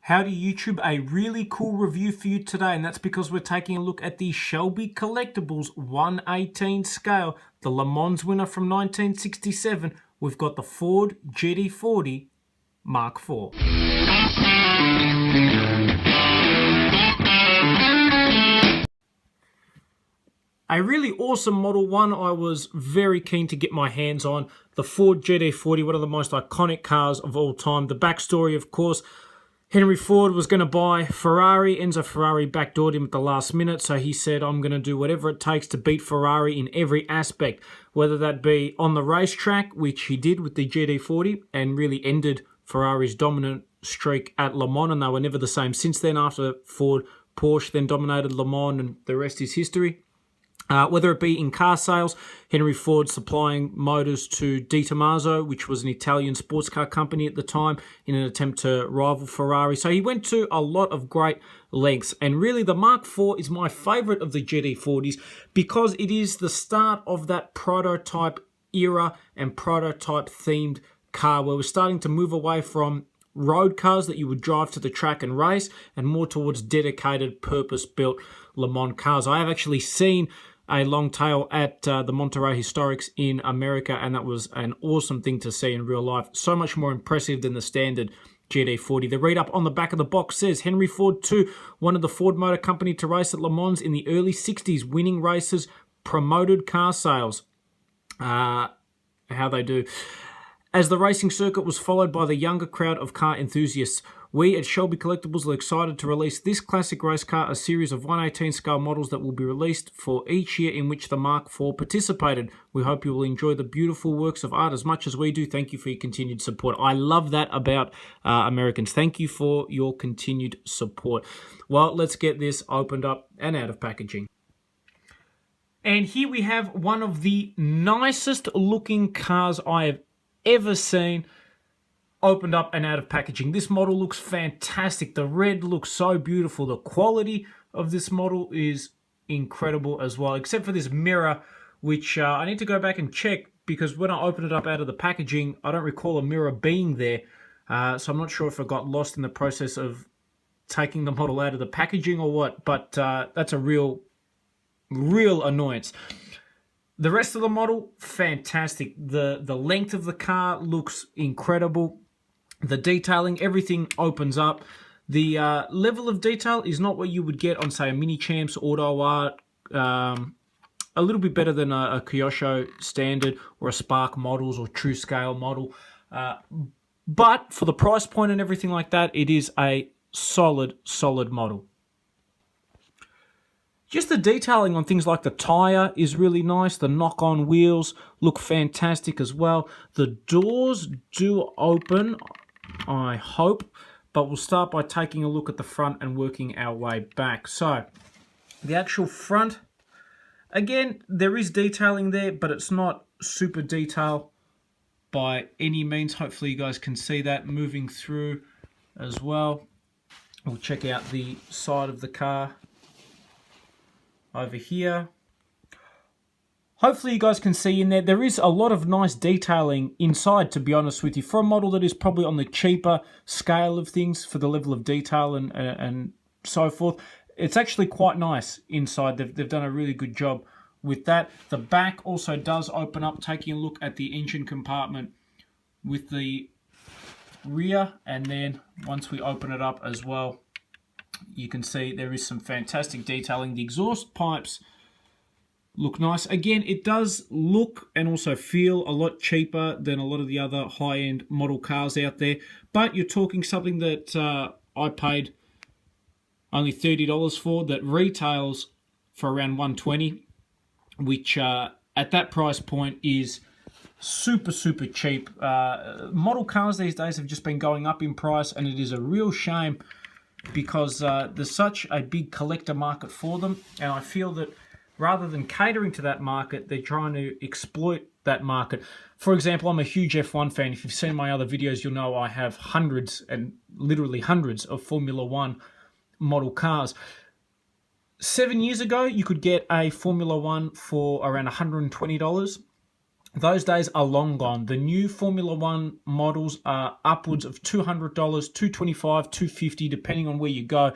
Howdy YouTube, a really cool review for you today, and that's because we're taking a look at the Shelby Collectibles 1/18 scale, the Le Mans winner from 1967. We've got the Ford GT40 Mark IV. A really awesome model, one I was very keen to get my hands on. The Ford GT40, one of the most iconic cars of all time. The backstory, of course, Henry Ford was going to buy Ferrari. Enzo Ferrari backdoored him at the last minute, so he said, I'm going to do whatever it takes to beat Ferrari in every aspect, whether that be on the racetrack, which he did with the GT40, and really ended Ferrari's dominant streak at Le Mans, and they were never the same since then after Ford Porsche then dominated Le Mans, and the rest is history. Whether it be in car sales, Henry Ford supplying motors to Di Tommaso, which was an Italian sports car company at the time, in an attempt to rival Ferrari. So he went to a lot of great lengths. And really, the Mark IV is my favorite of the GT40s because it is the start of that prototype era and prototype themed car where we're starting to move away from road cars that you would drive to the track and race and more towards dedicated, purpose-built Le Mans cars. I have actually seen a long tail at the Monterey Historics in America, and that was an awesome thing to see in real life. So much more impressive than the standard GT40. The read-up on the back of the box says, Henry Ford II wanted the Ford Motor Company to race at Le Mans in the early 60s, winning races, promoted car sales. How they do. As the racing circuit was followed by the younger crowd of car enthusiasts, we at Shelby Collectibles are excited to release this classic race car, a series of 1/18 scale models that will be released for each year in which the Mark IV participated. We hope you will enjoy the beautiful works of art as much as we do. Thank you for your continued support. I love that about Americans. Thank you for your continued support. Well, let's get this opened up and out of packaging. And here we have one of the nicest looking cars I have ever seen opened up and out of packaging. This model looks fantastic. The red looks so beautiful. The quality of this model is incredible as well, except for this mirror, which I need to go back and check because when I opened it up out of the packaging, I don't recall a mirror being there. So I'm not sure if it got lost in the process of taking the model out of the packaging or what, but that's a real annoyance. The rest of the model, fantastic. The length of the car looks incredible. The detailing, everything opens up. The level of detail is not what you would get on, say, a Mini Champs Auto Art. A little bit better than a Kyosho Standard or a Spark Models or True Scale model. But for the price point and everything like that, it is a solid model. Just the detailing on things like the tyre is really nice. The knock-on wheels look fantastic as well. The doors do open, I hope, but we'll start by taking a look at the front and working our way back. So, the actual front, again, there is detailing there, but it's not super detail by any means. Hopefully you guys can see that moving through as well. We'll check out the side of the car over here. Hopefully you guys can see in there, there is a lot of nice detailing inside, to be honest with you. For a model that is probably on the cheaper scale of things for the level of detail and so forth, it's actually quite nice inside. They've done a really good job with that. The back also does open up, taking a look at the engine compartment with the rear, and then once we open it up as well, you can see there is some fantastic detailing. The exhaust pipes look nice. Again, it does look and also feel a lot cheaper than a lot of the other high-end model cars out there, but you're talking something that I paid only $30 for, that retails for around $120, which at that price point is super cheap. Model cars these days have just been going up in price, and it is a real shame because there's such a big collector market for them, and I feel that rather than catering to that market, they're trying to exploit that market. For example, I'm a huge F1 fan. If you've seen my other videos, you'll know I have hundreds and literally hundreds of Formula One model cars. 7 years ago, you could get a Formula One for around $120. those days are long gone. The new Formula One models are upwards of $200, $225, $250, depending on where you go.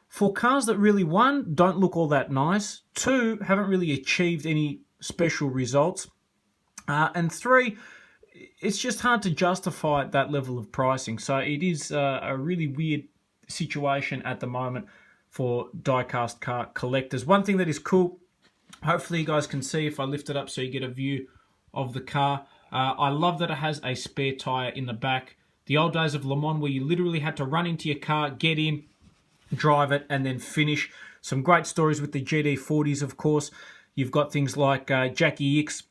For cars that really, one, don't look all that nice, two, haven't really achieved any special results, and three, it's just hard to justify that level of pricing. So it is a really weird situation at the moment for diecast car collectors. One thing that is cool, hopefully you guys can see if I lift it up so you get a view of the car. I love that it has a spare tire in the back. The old days of Le Mans where you literally had to run into your car, get in, drive it, and then finish. Some great stories with the GT40s, of course. You've got things like Jackie Ickx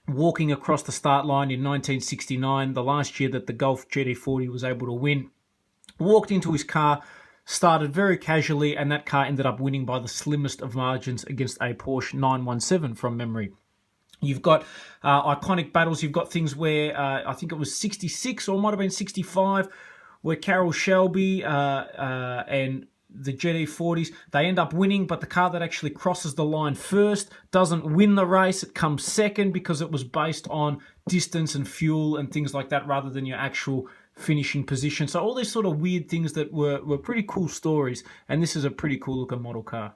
walking across the start line in 1969, the last year that the Golf GT40 was able to win. Walked into his car, started very casually, and that car ended up winning by the slimmest of margins against a Porsche 917 from memory. You've got iconic battles. You've got things where I think it was 66 or it might have been 65, where Carroll Shelby and the GT40s, they end up winning, but the car that actually crosses the line first doesn't win the race. It comes second because it was based on distance and fuel and things like that rather than your actual finishing position. So all these sort of weird things that were pretty cool stories, and this is a pretty cool looking model car.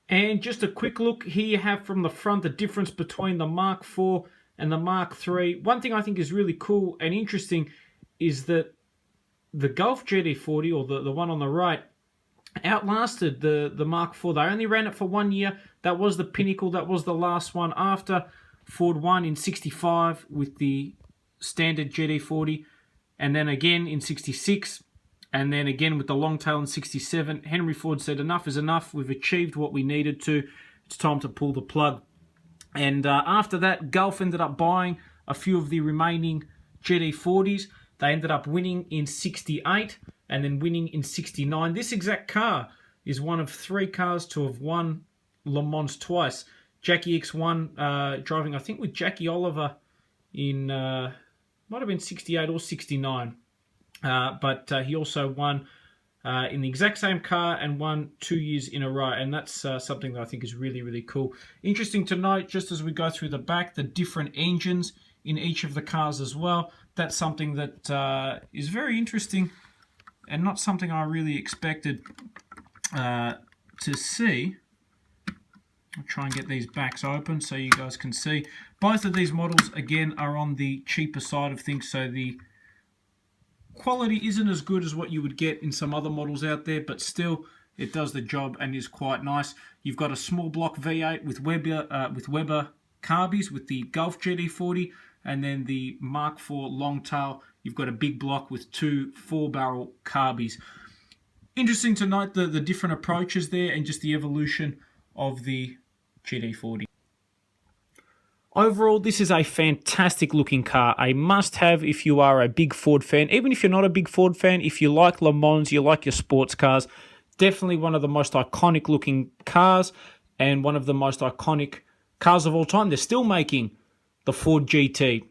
And just a quick look, here you have from the front the difference between the Mark IV and the Mark III. One thing I think is really cool and interesting is that the Golf GT40, or the one on the right, outlasted the Mark IV. They only ran it for 1 year. That was the pinnacle. That was the last one after Ford won in 65 with the standard GT40, and then again in 66, and then again with the long tail in 67. Henry Ford said, enough is enough. We've achieved what we needed to. It's time to pull the plug. And after that, Gulf ended up buying a few of the remaining GT40s. They ended up winning in 68 and then winning in 69. This exact car is one of 3 cars to have won Le Mans twice. Jackie Ickx won driving, I think, with Jackie Oliver in, might have been 68 or 69. But he also won in the exact same car and won 2 years in a row. And that's something that I think is really, really cool. Interesting to note, just as we go through the back, the different engines in each of the cars as well. That's something that is very interesting and not something I really expected to see. I'll try and get these backs open so you guys can see. Both of these models, again, are on the cheaper side of things, so the quality isn't as good as what you would get in some other models out there, but still, it does the job and is quite nice. You've got a small block V8 with Weber carbies with the Golf GT40, and then the Mark IV long tail, you've got a big block with 2 4-barrel carbies. Interesting to note the different approaches there and just the evolution of the GT40. Overall, this is a fantastic looking car, a must-have if you are a big Ford fan. Even if you're not a big Ford fan, if you like Le Mans, you like your sports cars, definitely one of the most iconic looking cars and one of the most iconic cars of all time. They're still making the Ford GT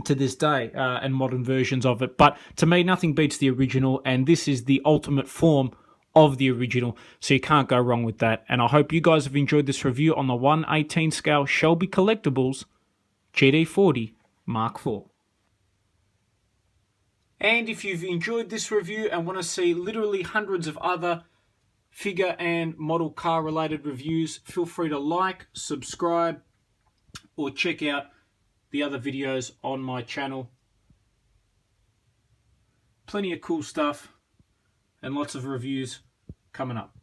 to this day and modern versions of it. But to me, nothing beats the original, and this is the ultimate form of the original, so you can't go wrong with that. And I hope you guys have enjoyed this review on the 1/18 scale Shelby Collectibles GT40 Mark IV. And if you've enjoyed this review and want to see literally hundreds of other figure and model car related reviews, feel free to like, subscribe, or check out the other videos on my channel. Plenty of cool stuff and lots of reviews coming up.